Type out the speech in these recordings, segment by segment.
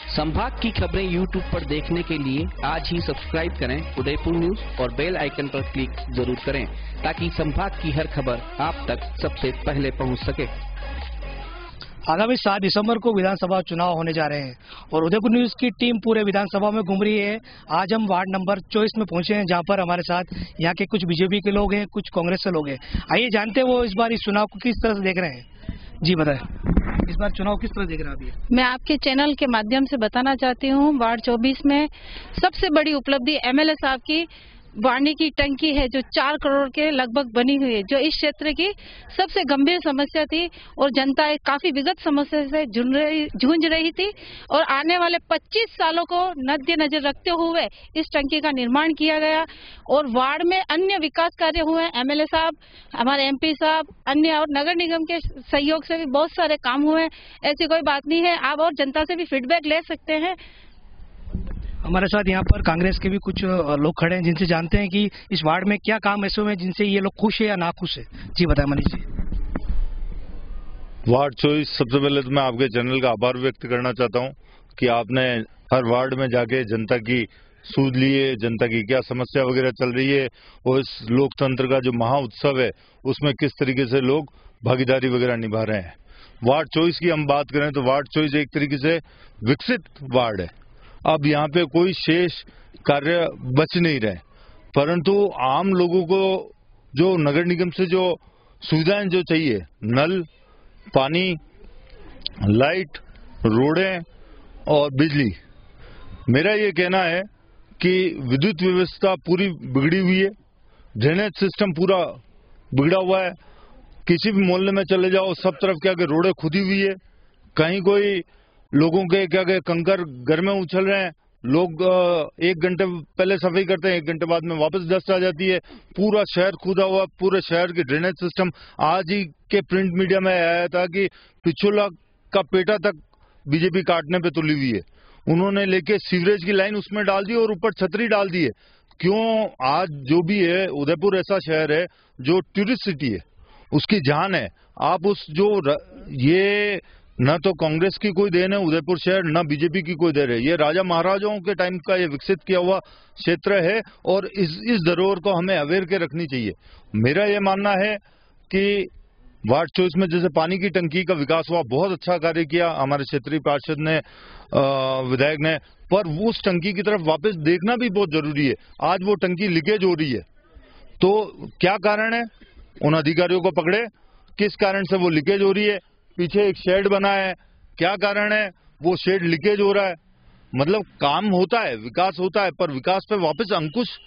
संभाग की खबरें यूट्यूब पर देखने के लिए आज ही सब्सक्राइब करें उदयपुर न्यूज और बेल आइकन पर क्लिक जरूर करें ताकि संभाग की हर खबर आप तक सबसे पहले पहुंच सके। आगामी 7 दिसंबर को विधानसभा चुनाव होने जा रहे हैं और उदयपुर न्यूज की टीम पूरे विधानसभा में घूम रही है। आज हम वार्ड नंबर 24 में पहुंचे हैं, जहां पर हमारे साथ यहां के कुछ बीजेपी के लोग हैं, कुछ कांग्रेस के लोग हैं। आइए जानते हैं वो इस बार इस चुनाव को किस तरह से देख रहे हैं। जी बताएं, इस बार चुनाव किस तरह देख रहे हैं अभी? मैं आपके चैनल के माध्यम से बताना चाहती हूँ, वार्ड 24 में सबसे बड़ी उपलब्धि एमएलए साहब की पानी की टंकी है, जो 4 करोड़ के लगभग बनी हुई है, जो इस क्षेत्र की सबसे गंभीर समस्या थी और जनता एक काफी विगत समस्या से जूझ रही थी और आने वाले 25 सालों को मद्देनजर रखते हुए इस टंकी का निर्माण किया गया और वार्ड में अन्य विकास कार्य हुए। एमएलए साहब, हमारे एमपी साहब, अन्य और नगर निगम के सहयोग से भी बहुत सारे काम हुए। ऐसी कोई बात नहीं है, आप और जनता से भी फीडबैक ले सकते हैं। हमारे साथ यहाँ पर कांग्रेस के भी कुछ लोग खड़े हैं, जिनसे जानते हैं कि इस वार्ड में क्या काम ऐसे हुए हैं जिनसे ये लोग खुश है या नाखुश है। जी बताएं मनीष जी। वार्ड 24, सबसे पहले तो मैं आपके चैनल का आभार व्यक्त करना चाहता हूँ कि आपने हर वार्ड में जाके जनता की सूझ ली है, जनता की क्या समस्या वगैरह चल रही है और इस लोकतंत्र का जो महा उत्सव है उसमें किस तरीके से लोग भागीदारी वगैरह निभा रहे हैं। वार्ड 24 की हम बात करें तो वार्ड 24 एक तरीके से विकसित वार्ड है। अब यहाँ पे कोई शेष कार्य बच नहीं रहे, परंतु आम लोगों को जो नगर निगम से जो सुविधाएं जो चाहिए, नल, पानी, लाइट, रोडें और बिजली, मेरा ये कहना है कि विद्युत व्यवस्था पूरी बिगड़ी हुई है, ड्रेनेज सिस्टम पूरा बिगड़ा हुआ है। किसी भी मोहल्ले में चले जाओ, सब तरफ क्या कि रोडें खुदी हुई है, कहीं कोई लोगों के क्या कि कंकर घर में उछल रहे हैं। लोग 1 घंटे पहले सफाई करते हैं, 1 घंटे बाद में वापस डस्ट आ जाती है। पूरा शहर खुदा हुआ, पूरे शहर के ड्रेनेज सिस्टम। आज ही के प्रिंट मीडिया में आया था कि पिछोला का पेटा तक बीजेपी काटने पे तुली हुई है। उन्होंने लेके सीवरेज की लाइन उसमें डाल दी और ऊपर छतरी डाल दी है। क्यों? आज जो भी है, उदयपुर ऐसा शहर है जो टूरिस्ट सिटी है, उसकी जान है। आप उस जो ये न तो कांग्रेस की कोई देन है उदयपुर शहर, न बीजेपी की कोई देन है। ये राजा महाराजाओं के टाइम का ये विकसित किया हुआ क्षेत्र है और इस धरोहर को हमें अवेयर के रखनी चाहिए। मेरा ये मानना है कि वार्ड 24 में जैसे पानी की टंकी का विकास हुआ, बहुत अच्छा कार्य किया हमारे क्षेत्रीय पार्षद ने, विधायक ने, पर उस टंकी की तरफ वापस देखना भी बहुत जरूरी है। आज वो टंकी लीकेज हो रही है, तो क्या कारण है? उन अधिकारियों को पकड़े, किस कारण से वो लीकेज हो रही है। पीछे एक शेड बना है, क्या कारण है? वो शेड लीकेज हो रहा है। मतलब काम होता है, विकास होता है, पर विकास पे वापस अंकुश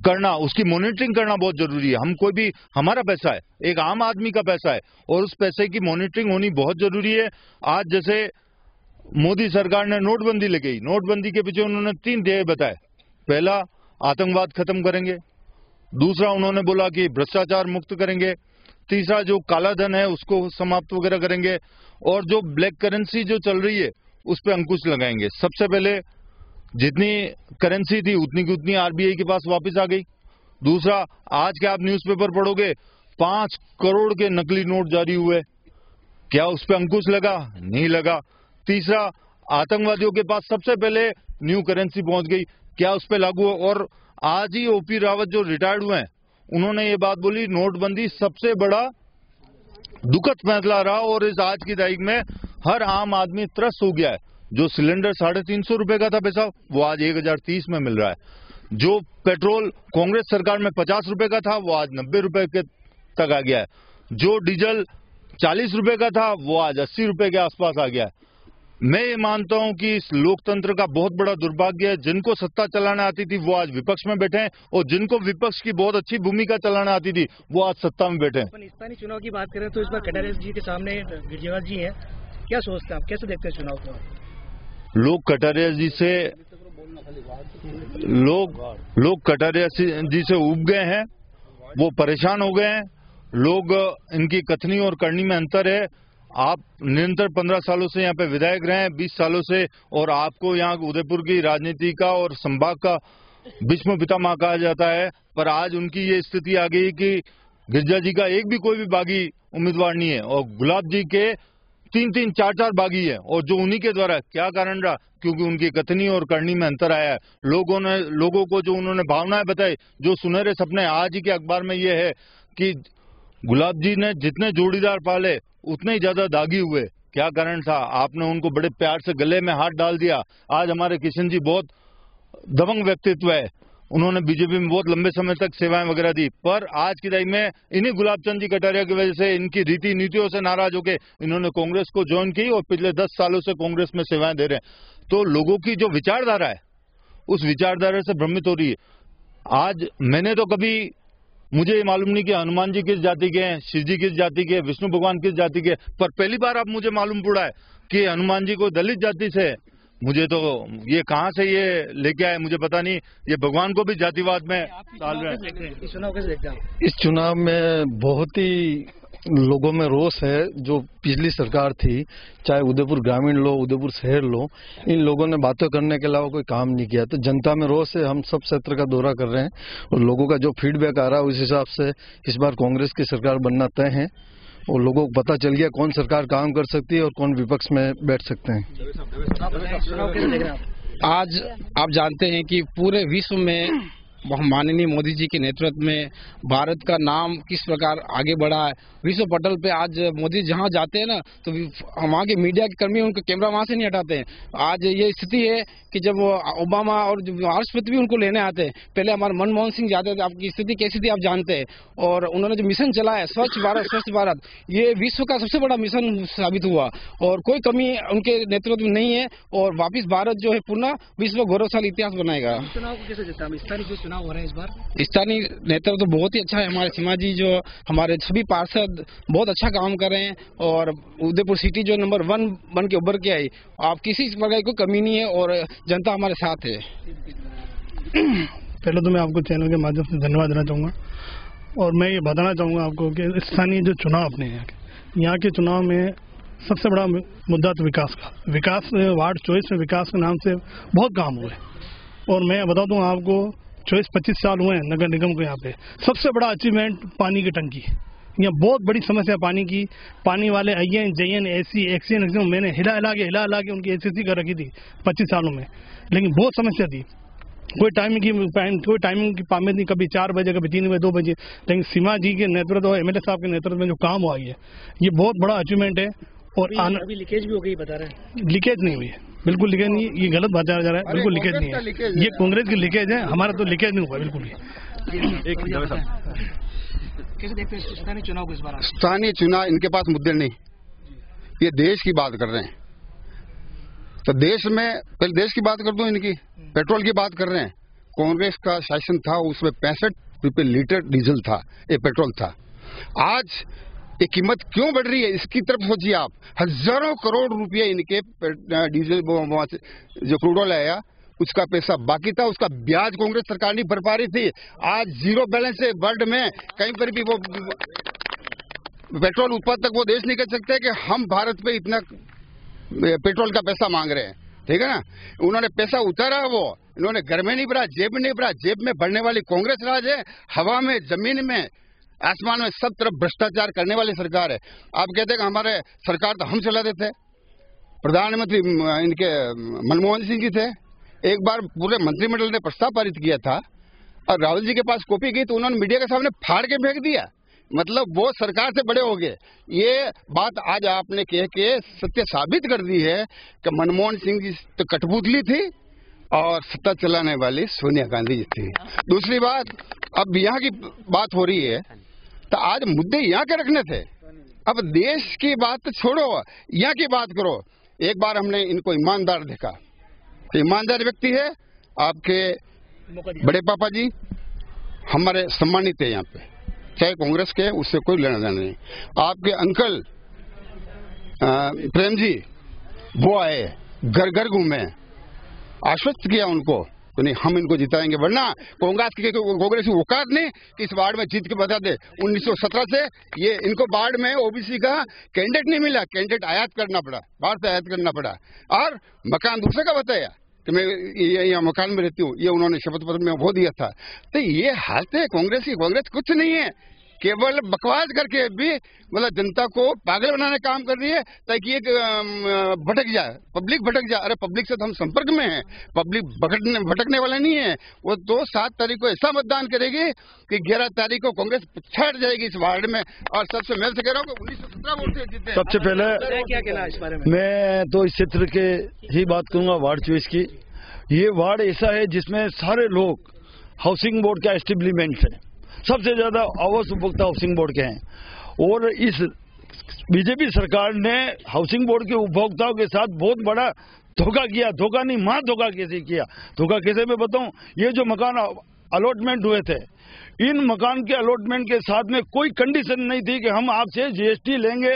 करना, उसकी मॉनिटरिंग करना बहुत जरूरी है। हम कोई भी, हमारा पैसा है, एक आम आदमी का पैसा है और उस पैसे की मॉनिटरिंग होनी बहुत जरूरी है। आज जैसे मोदी सरकार ने नोटबंदी ले गई, नोटबंदी के पीछे उन्होंने 3 ध्येय बताए। पहला, आतंकवाद खत्म करेंगे। दूसरा, उन्होंने बोला कि भ्रष्टाचार मुक्त करेंगे। तीसरा, जो काला धन है उसको समाप्त वगैरह करेंगे और जो ब्लैक करेंसी जो चल रही है उस पर अंकुश लगाएंगे। सबसे पहले जितनी करेंसी थी उतनी की उतनी आरबीआई के पास वापस आ गई। दूसरा, आज के आप न्यूज़पेपर पढ़ोगे 5 करोड़ के नकली नोट जारी हुए, क्या उस पर अंकुश लगा? नहीं लगा। तीसरा, आतंकवादियों के पास सबसे पहले न्यू करेंसी पहुंच गई, क्या उस पर लागू? और आज ही ओपी रावत जो रिटायर्ड हुए हैं, उन्होंने ये बात बोली, नोटबंदी सबसे बड़ा दुखद फैसला रहा और इस आज की तारीख में हर आम आदमी त्रस्त हो गया है। जो सिलेंडर 350 रुपए का था पैसा, वो आज 1030 में मिल रहा है। जो पेट्रोल कांग्रेस सरकार में 50 रुपए का था, वो आज 90 रुपए के तक आ गया है। जो डीजल 40 रुपए का था, वो आज 80 रुपए के आसपास आ गया है। मैं ये मानता हूं कि इस लोकतंत्र का बहुत बड़ा दुर्भाग्य है, जिनको सत्ता चलाना आती थी वो आज विपक्ष में बैठे हैं और जिनको विपक्ष की बहुत अच्छी भूमिका चलाना आती थी वो आज सत्ता में बैठे हैं। स्थानीय चुनाव की बात करें तो इस बार कटारिया जी के सामने गिरिराज जी हैं, क्या सोचते हैं आप, कैसे देखते हैं चुनाव को? लोग कटारिया जी से उब गए हैं, वो परेशान हो गए हैं। लोग, इनकी कथनी और करनी में अंतर है। आप निरंतर 15 सालों से यहाँ पे विधायक रहे हैं, 20 सालों से, और आपको यहाँ उदयपुर की राजनीति का और संभाग का भीष्म पितामह कहा जाता है, पर आज उनकी ये स्थिति आ गई कि गिरिजा जी का एक भी कोई भी बागी उम्मीदवार नहीं है और गुलाब जी के 3-3, 4-4 बागी है, और जो उन्हीं के द्वारा क्या कारण रहा, क्योंकि उनकी कथनी और करनी में अंतर आया है। लोगों को जो उन्होंने भावनाएं बताई, जो सुनहरे सपने, आज ही के अखबार में ये है कि गुलाब जी ने जितने जोड़ीदार पाले उतने ही ज्यादा दागी हुए। क्या कारण था? आपने उनको बड़े प्यार से गले में हाथ डाल दिया। आज हमारे किशन जी बहुत दबंग व्यक्तित्व है, उन्होंने बीजेपी में बहुत लंबे समय तक सेवाएं वगैरह दी, पर आज की तारीख में इन्हीं गुलाब चंद जी कटारिया की वजह से, इनकी रीति नीतियों से नाराज होकर इन्होंने कांग्रेस को ज्वाइन की और पिछले 10 सालों से कांग्रेस में सेवाएं दे रहे हैं। तो लोगों की जो विचारधारा है, उस विचारधारा से भ्रमित हो रही है। आज मैंने तो कभी, मुझे ये मालूम नहीं कि हनुमान जी किस जाति के हैं, शिव जी किस जाति के, विष्णु भगवान किस जाति के, पर पहली बार अब मुझे मालूम पड़ा है कि हनुमान जी को दलित जाति से है। मुझे तो ये कहां से ये लेके आए मुझे पता नहीं, ये भगवान को भी जातिवाद में डाल रहे हैं। इस चुनाव में बहुत ही लोगों में रोष है। जो पिछली सरकार थी, चाहे उदयपुर ग्रामीण लो, उदयपुर शहर लो, इन लोगों ने बातें करने के अलावा कोई काम नहीं किया। तो जनता में रोष है। हम सब क्षेत्र का दौरा कर रहे हैं और लोगों का जो फीडबैक आ रहा है उस हिसाब से इस बार कांग्रेस की सरकार बनना तय है, और लोगों को पता चल गया कौन सरकार काम कर सकती है और कौन विपक्ष में बैठ सकते हैं। आज आप जानते हैं कि पूरे विश्व में माननीय मोदी जी के नेतृत्व में भारत का नाम किस प्रकार आगे बढ़ा है। विश्व पटल पे आज मोदी जहां जाते हैं ना, तो वहाँ के मीडिया के कर्मी उनका कैमरा वहां से नहीं हटाते हैं। आज ये स्थिति है कि जब ओबामा और राष्ट्रपति भी उनको लेने आते हैं, पहले हमारे मनमोहन सिंह जाते थे, आपकी स्थिति कैसी थी आप जानते हैं। और उन्होंने जो मिशन चलाया स्वच्छ भारत, ये विश्व का सबसे बड़ा मिशन साबित हुआ और कोई कमी उनके नेतृत्व में नहीं है। और वापिस भारत जो है पुनः विश्व गौरवशाली इतिहास बनाएगा। चुनाव को कैसे जीता? स्थानीय चुनाव हो रहे हैं इस बार, स्थानीय नेतृत्व तो बहुत ही अच्छा है। हमारे सीमा जी जो हमारे सभी पार्षद बहुत अच्छा काम कर रहे हैं और उदयपुर सिटी जो नंबर 1 बन के उभर के आई, आप किसी प्रकार की कोई कमी नहीं है और जनता हमारे साथ है। पहले तो मैं आपको चैनल के माध्यम से धन्यवाद देना चाहूँगा और मैं ये बताना चाहूँगा आपको कि स्थानीय जो चुनाव अपने यहाँ के चुनाव में सबसे बड़ा मुद्दा तो विकास वार्ड 24 में विकास के नाम से बहुत काम हुए और मैं बता दूँ आपको 24-25 साल हुए हैं नगर निगम को। यहाँ पे सबसे बड़ा अचीवमेंट पानी की टंकी, यहाँ बहुत बड़ी समस्या पानी की। पानी वाले IN, JN, AC, एक्सीजन मैंने हिला के उनकी ACC कर रखी थी 25 सालों में, लेकिन बहुत समस्या थी। कोई टाइमिंग की पाबंदी नहीं, कभी 4 बजे, कभी 3 बजे, 2 बजे। लेकिन सीमा जी के नेतृत्व और MLA साहब के नेतृत्व में जो काम हुआ है, ये बहुत बड़ा अचीवमेंट है। और अभी लीकेज भी हो गई बता रहे हैं? लीकेज नहीं हुई है, बिल्कुल लीकेज नहीं, ये गलत बताया जा रहा है। बिल्कुल लीकेज नहीं है, ये कांग्रेस की लीकेज है, हमारा तो लीकेज नहीं हुआ बिल्कुल ही। कैसे देखते हैं स्थानीय चुनाव को इस बार? स्थानीय चुनाव इनके पास मुद्दे नहीं, ये देश की बात कर रहे हैं। तो देश में पहले देश की बात कर दूं, इनकी पेट्रोल की बात कर रहे हैं। कांग्रेस का शासन था, उसमें 65 रुपए लीटर डीजल था, ये पेट्रोल था। आज ये कीमत क्यों बढ़ रही है, इसकी तरफ सोचिए आप। हजारों करोड़ रुपए इनके डीजल जो क्रूड ऑयल आया उसका पैसा बाकी था, उसका ब्याज कांग्रेस सरकार नहीं भर पा रही थी। आज जीरो बैलेंस है वर्ल्ड में, कहीं पर भी वो पेट्रोल उत्पादक वो देश नहीं कह सकते कि हम भारत पे इतना पेट्रोल का पैसा मांग रहे हैं, ठीक है ना। उन्होंने पैसा उतारा, वो इन्होंने घर में नहीं भरा, जेब में नहीं भरा। जेब में भरने वाली कांग्रेस राज है, हवा में, जमीन में, आसमान में, सब तरफ भ्रष्टाचार करने वाली सरकार है। आप कहते हैं कि हमारे सरकार तो हम चलाते थे, प्रधानमंत्री इनके मनमोहन सिंह जी थे। एक बार पूरे मंत्रिमंडल ने प्रस्ताव पारित किया था और राहुल जी के पास कॉपी गई तो उन्होंने मीडिया के सामने फाड़ के फेंक दिया। मतलब वो सरकार से बड़े हो गए। ये बात आज आपने कह के सत्य साबित कर दी है कि मनमोहन सिंह जी तो कठपुतली थी और सत्ता चलाने वाली सोनिया गांधी जी थी। दूसरी बात, अब यहाँ की बात हो रही है तो आज मुद्दे यहाँ के रखने थे। अब देश की बात तो छोड़ो, यहाँ की बात करो। एक बार हमने इनको ईमानदार देखा, तो ईमानदार व्यक्ति है आपके बड़े पापा जी, हमारे सम्मानित है यहाँ पे, चाहे कांग्रेस के, उससे कोई लेना देना नहीं। आपके अंकल प्रेम जी, वो आए, घर घर घूमे, आश्वस्त किया उनको तो नहीं हम इनको जिताएंगे, वरना कांग्रेस की औकात नहीं कि इस वार्ड में जीत के बता दे। 1917 से ये इनको वार्ड में ओबीसी का कैंडिडेट नहीं मिला, कैंडिडेट आयात करना पड़ा, बाहर से आयात करना पड़ा। और मकान दूसरे का बताया कि मैं यहाँ मकान में रहती हूँ, ये उन्होंने शपथ पत्र में वो दिया था। तो ये हालत है कांग्रेस की। कांग्रेस कुछ नहीं है, केवल बकवास करके भी मतलब जनता को पागल बनाने का काम कर रही है ताकि एक भटक जाए, पब्लिक भटक जाए। अरे पब्लिक से तो हम संपर्क में हैं, पब्लिक भटकने वाला नहीं है। वो तो 7 तारीख को ऐसा मतदान करेगी कि 11 तारीख को कांग्रेस छट जाएगी इस वार्ड में। और सबसे मैं से कह रहा हूँ कि 1917 वोट से जीते। सबसे पहले क्या कहना है इस बारे में? मैं तो इस क्षेत्र के ही बात करूंगा, वार्ड 24 की। ये वार्ड ऐसा है जिसमें सारे लोग हाउसिंग बोर्ड का एस्टेब्लिशमेंट है, सबसे ज्यादा आवास उपभोक्ता हाउसिंग बोर्ड के हैं। और इस बीजेपी सरकार ने हाउसिंग बोर्ड के उपभोक्ताओं के साथ बहुत बड़ा धोखा किया। धोखा नहीं, मां धोखा कैसे किया, धोखा कैसे मैं बताऊं। ये जो मकान अलॉटमेंट हुए थे, इन मकान के अलॉटमेंट के साथ में कोई कंडीशन नहीं थी कि हम आपसे जीएसटी लेंगे,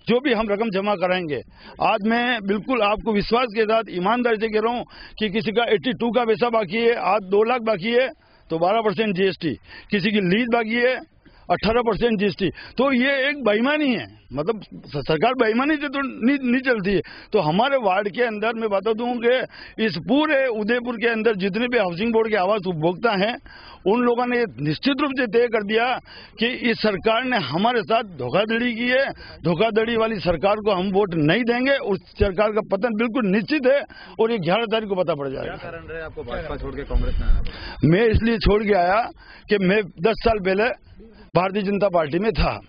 जो भी हम रकम जमा कराएंगे। आज मैं बिल्कुल आपको विश्वास के साथ ईमानदारी से कह रहा हूं कि किसी का 82 का पैसा बाकी है, आज 2 लाख बाकी है तो 12% जीएसटी, किसी की लीज बाकी है 18% जीएसटी। तो ये एक बेईमानी है, मतलब सरकार बेईमानी से तो नहीं चलती है। तो हमारे वार्ड के अंदर मैं बता दूं कि इस पूरे उदयपुर के अंदर जितने भी हाउसिंग बोर्ड के आवास उपभोक्ता हैं, उन लोगों ने निश्चित रूप से तय कर दिया कि इस सरकार ने हमारे साथ धोखाधड़ी की है। धोखाधड़ी वाली सरकार को हम वोट नहीं देंगे। उस सरकार का पतन बिल्कुल निश्चित है और ये 11 तारीख को पता पड़ जाएगा। क्या कारण रहे आपको भाजपा छोड़ के कांग्रेस में आना? मैं इसलिए छोड़ के आया कि मैं 10 साल पहले भारतीय जनता पार्टी में था।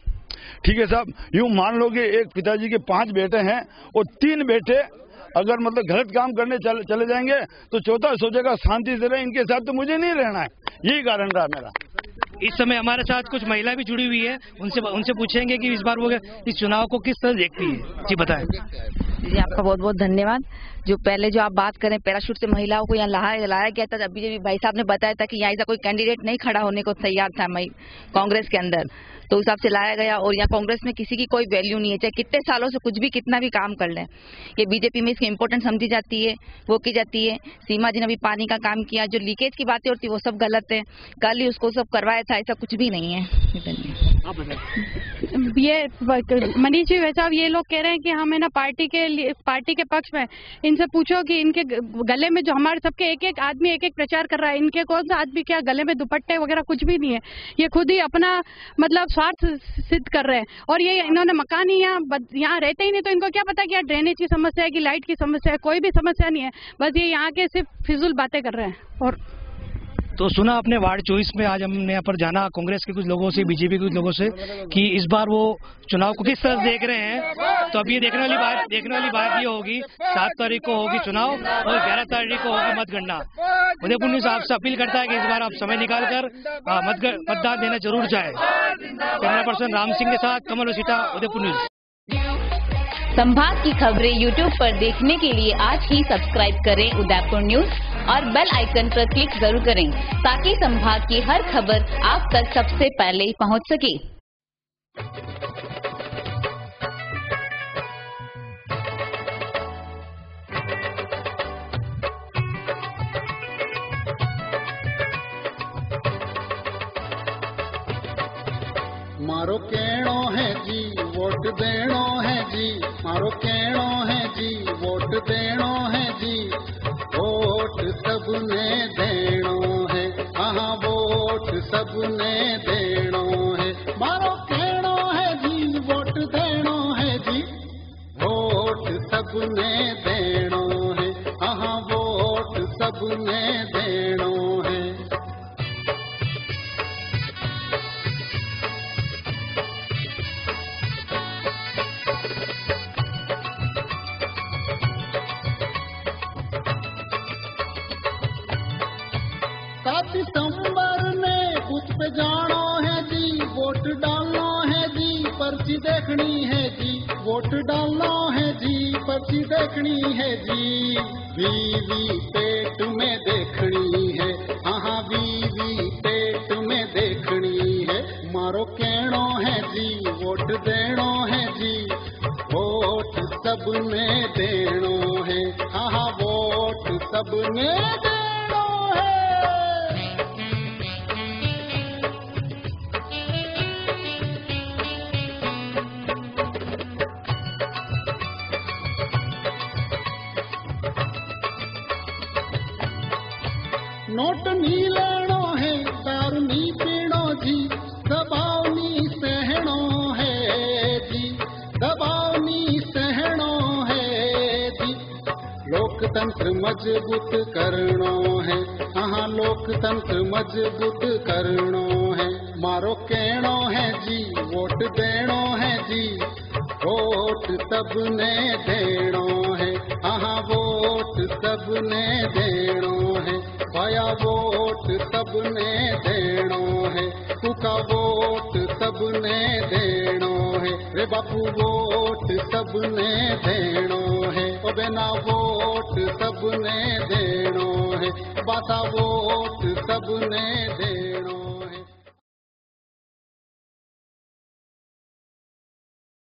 ठीक है साहब, यूं मान लो कि एक पिताजी के 5 बेटे हैं और 3 बेटे अगर मतलब गलत काम करने चले जाएंगे तो चौथा सोचेगा शांति से रहे, इनके साथ तो मुझे नहीं रहना है। यही कारण रहा मेरा। इस समय हमारे साथ कुछ महिला भी जुड़ी हुई है, उनसे पूछेंगे कि इस बार वो इस चुनाव को किस तरह देखती है। जी बताएं। जी आपका बहुत बहुत धन्यवाद। जो पहले जो आप बात करें पैराशूट से महिलाओं को यहाँ लाया गया था, अभी जब भाई साहब ने बताया था कि यहाँ ऐसा कोई कैंडिडेट नहीं खड़ा होने को तैयार था कांग्रेस के अंदर, तो उस हिसाब से लाया गया। और यहाँ कांग्रेस में किसी की कोई वैल्यू नहीं है, चाहे कितने सालों से कुछ भी कितना भी काम कर लें। ये बीजेपी में इसकी इंपॉर्टेंस समझी जाती है, वो की जाती है। सीमा जी ने अभी पानी का काम किया, जो लीकेज की बातें होती वो सब गलत है। कल ही उसको सब करवाया था, ऐसा कुछ भी नहीं है। ये मनीष जी वैसा ये लोग कह रहे हैं कि हम है ना पार्टी के पक्ष में। इनसे पूछो कि इनके गले में जो हमारे सबके एक आदमी एक प्रचार कर रहा है, इनके कौन सा आदमी क्या गले में दुपट्टे वगैरह कुछ भी नहीं है। ये खुद ही अपना मतलब स्वार्थ सिद्ध कर रहे हैं। और ये इन्होंने मकान ही यहाँ रहते ही नहीं, तो इनको क्या पता कि यहाँ ड्रेनेज की समस्या है कि लाइट की समस्या है, कोई भी समस्या नहीं है। बस ये यहाँ के सिर्फ फिजूल बातें कर रहे हैं। और तो सुना आपने वार्ड 24 में आज हमने यहाँ पर जाना कांग्रेस के कुछ लोगों से, बीजेपी के कुछ लोगों से कि इस बार वो चुनाव को किस तरह देख रहे हैं। तो अब ये देखने वाली बात ये होगी 7 तारीख को होगी चुनाव और 11 तारीख को होगी मतगणना। उदयपुर न्यूज आपसे अपील करता है कि इस बार आप समय निकालकर मतदान देना जरूर जाए। कैमरा पर्सन राम सिंह के साथ कमल वसीटा, उदयपुर न्यूज। संभाग की खबरें यूट्यूब पर देखने के लिए आज ही सब्सक्राइब करें उदयपुर न्यूज और बेल आइकन पर क्लिक जरूर करें ताकि संभाग की हर खबर आप तक सबसे पहले पहुंच सके। मारो कहणो है जी वोट देणो है जी, मारो कहणो है जी वोट देणो है जी, वोट सबने देणो है, हाँ वोट सबने देणो है। मारो कहणो है जी वोट देणो है जी, वोट सबने देणो है, हाँ वोट सबने देणो है। सितंबर में बूथ पे जानो है जी, वोट डालना है जी, पर्ची देखनी है जी, वोट डालना है जी, पर्ची देखनी है जी। बीवी पेट में देखनी है, हाँ बीवी पेट में देखनी है। मारो कहणो है जी वोट देणो है जी, वोट सबने देणो है, हाँ वोट सबने देणो है। नोट नी लेनो है, दारू नी पीनो जी, दबाव नी लोकतंत्र मजबूत करणो है, हाँ लोकतंत्र मजबूत करणो है। मारो कहणो है जी, वोट देणो है जी, वोट सबने देणो है, हाँ वोट सबने देणो है। भाया वोट सबने देणो है, कुका वोट सबने देणो है। रे बापू वोट सबने देणो है, ओ बेना वोट सबने देणो है, बाता वोट सबने देणो।